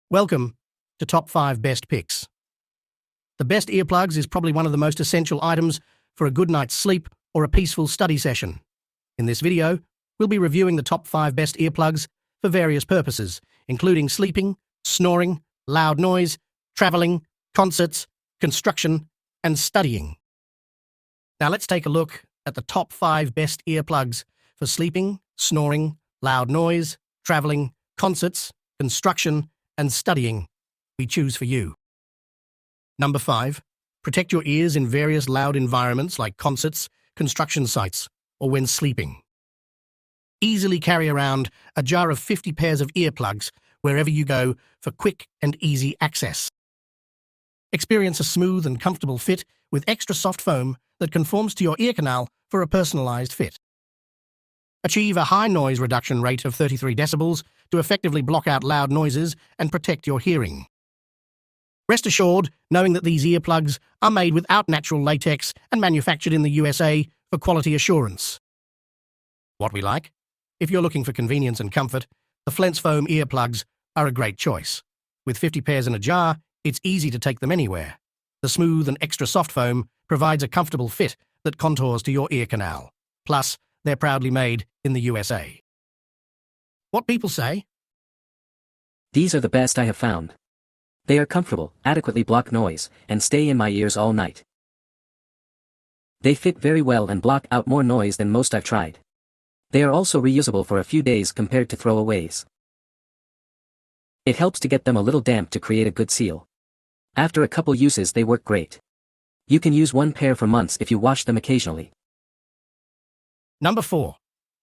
Welcome to Top 5 Best Picks. The best earplugs is probably one of the most essential items for a good night's sleep or a peaceful study session. In this video, we'll be reviewing the top 5 best earplugs for various purposes, including sleeping, snoring, loud noise, traveling, concerts, construction, and studying. Now let's take a look at the top 5 best earplugs for sleeping, snoring, loud noise, traveling, concerts, construction, and studying. We choose for you. Number 5. Protect your ears in various loud environments like concerts, construction sites, or when sleeping. Easily carry around a jar of 50 pairs of earplugs wherever you go for quick and easy access. Experience a smooth and comfortable fit with extra soft foam that conforms to your ear canal for a personalized fit. Achieve a high noise reduction rate of 33 decibels to effectively block out loud noises and protect your hearing. Rest assured knowing that these earplugs are made without natural latex and manufactured in the USA for quality assurance. What we like? If you're looking for convenience and comfort, the Flens foam earplugs are a great choice. With 50 pairs in a jar, it's easy to take them anywhere. The smooth and extra soft foam provides a comfortable fit that contours to your ear canal. Plus, they're proudly made in the USA. What people say? These are the best I have found. They are comfortable, adequately block noise, and stay in my ears all night. They fit very well and block out more noise than most I've tried. They are also reusable for a few days compared to throwaways. It helps to get them a little damp to create a good seal. After a couple uses they work great. You can use one pair for months if you wash them occasionally. Number 4.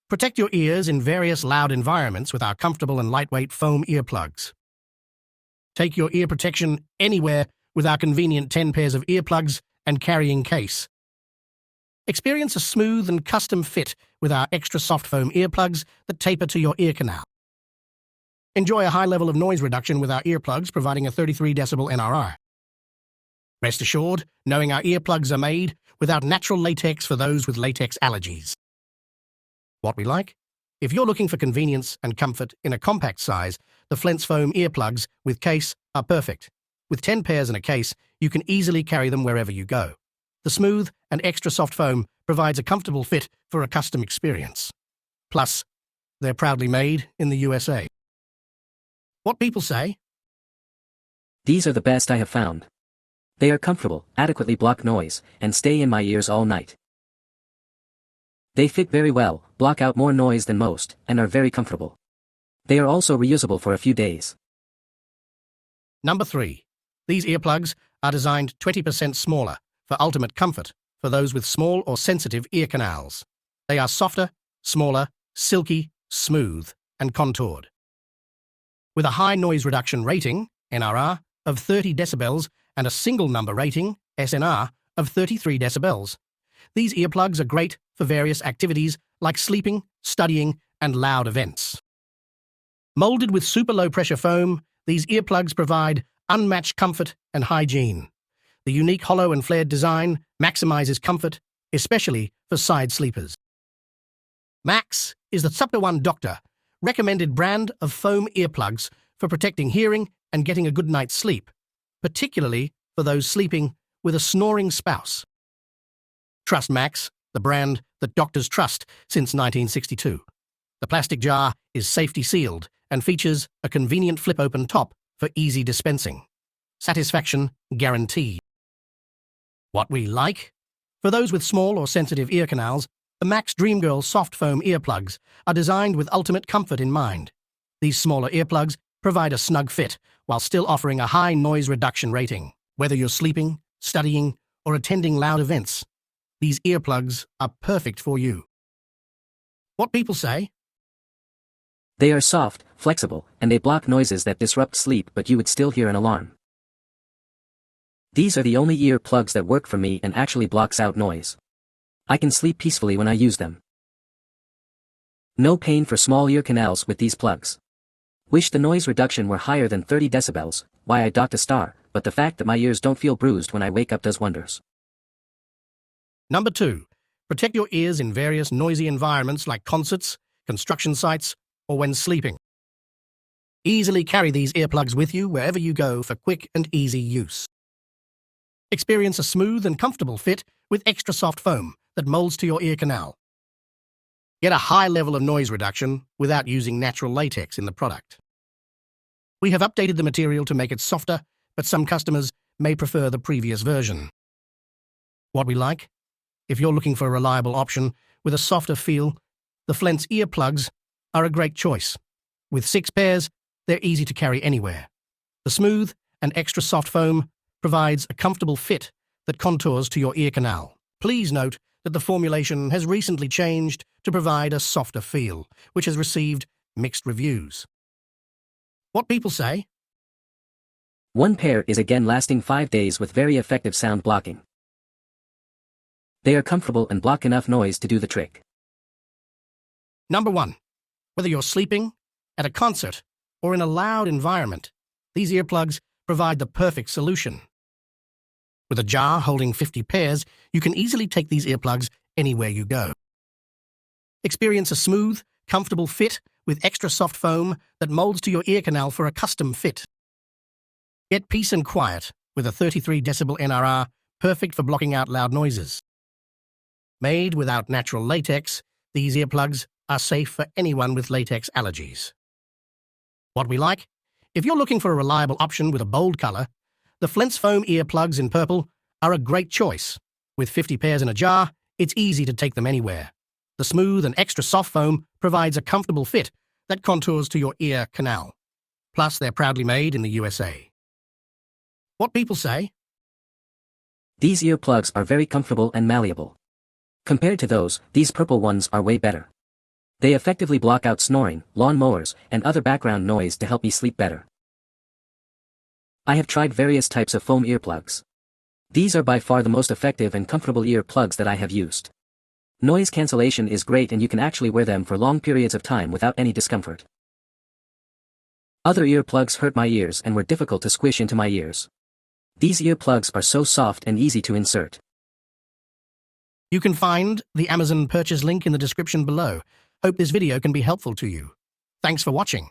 Protect your ears in various loud environments with our comfortable and lightweight foam earplugs. Take your ear protection anywhere with our convenient 10 pairs of earplugs and carrying case. Experience a smooth and custom fit with our extra soft foam earplugs that taper to your ear canal. Enjoy a high level of noise reduction with our earplugs providing a 33 decibel NRR. Rest assured knowing our earplugs are made without natural latex for those with latex allergies. What we like? If you're looking for convenience and comfort in a compact size, the Flens foam earplugs with case are perfect. With 10 pairs in a case, you can easily carry them wherever you go. The smooth and extra soft foam provides a comfortable fit for a custom experience. Plus, they're proudly made in the USA. What people say? These are the best I have found. They are comfortable, adequately block noise, and stay in my ears all night. They fit very well, block out more noise than most, and are very comfortable. They are also reusable for a few days. Number 3. These earplugs are designed 20% smaller for ultimate comfort for those with small or sensitive ear canals. They are softer, smaller, silky, smooth, and contoured. With a high noise reduction rating, NRR, of 30 decibels and a single number rating, SNR, of 33 decibels. These earplugs are great for various activities like sleeping, studying, and loud events. Molded with super low-pressure foam, these earplugs provide unmatched comfort and hygiene. The unique hollow and flared design maximizes comfort, especially for side sleepers. Mack is the #1 doctor recommended brand of foam earplugs for protecting hearing and getting a good night's sleep, particularly for those sleeping with a snoring spouse. Trust Mack, the brand that doctors trust since 1962. The plastic jar is safety sealed and features a convenient flip-open top for easy dispensing. Satisfaction guaranteed. What we like? For those with small or sensitive ear canals, the Mack Dreamgirl soft foam earplugs are designed with ultimate comfort in mind. These smaller earplugs provide a snug fit while still offering a high noise reduction rating. Whether you're sleeping, studying, or attending loud events, these earplugs are perfect for you. What people say? They are soft, flexible, and they block noises that disrupt sleep but you would still hear an alarm. These are the only earplugs that work for me and actually blocks out noise. I can sleep peacefully when I use them. No pain for small ear canals with these plugs. Wish the noise reduction were higher than 30 decibels, why I docked a star, but the fact that my ears don't feel bruised when I wake up does wonders. Number 2. Protect your ears in various noisy environments like concerts, construction sites, or when sleeping. Easily carry these earplugs with you wherever you go for quick and easy use. Experience a smooth and comfortable fit with extra soft foam that molds to your ear canal. Get a high level of noise reduction without using natural latex in the product. We have updated the material to make it softer, but some customers may prefer the previous version. What we like? If you're looking for a reliable option with a softer feel, the Flent's earplugs are a great choice. With 6 pairs, they're easy to carry anywhere. The smooth and extra soft foam provides a comfortable fit that contours to your ear canal. Please note that the formulation has recently changed to provide a softer feel, which has received mixed reviews. What people say? One pair is again lasting 5 days with very effective sound blocking. They are comfortable and block enough noise to do the trick. Number 1. Whether you're sleeping, at a concert, or in a loud environment, these earplugs provide the perfect solution. With a jar holding 50 pairs, you can easily take these earplugs anywhere you go. Experience a smooth, comfortable fit with extra soft foam that molds to your ear canal for a custom fit. Get peace and quiet with a 33 decibel NRR, perfect for blocking out loud noises. Made without natural latex, these earplugs are safe for anyone with latex allergies. What we like? If you're looking for a reliable option with a bold color, the Flent's foam earplugs in purple are a great choice. With 50 pairs in a jar, it's easy to take them anywhere. The smooth and extra soft foam provides a comfortable fit that contours to your ear canal. Plus, they're proudly made in the USA. What people say? These earplugs are very comfortable and malleable. Compared to those, these purple ones are way better. They effectively block out snoring, lawn mowers, and other background noise to help me sleep better. I have tried various types of foam earplugs. These are by far the most effective and comfortable earplugs that I have used. Noise cancellation is great and you can actually wear them for long periods of time without any discomfort. Other earplugs hurt my ears and were difficult to squish into my ears. These earplugs are so soft and easy to insert. You can find the Amazon purchase link in the description below. Hope this video can be helpful to you. Thanks for watching.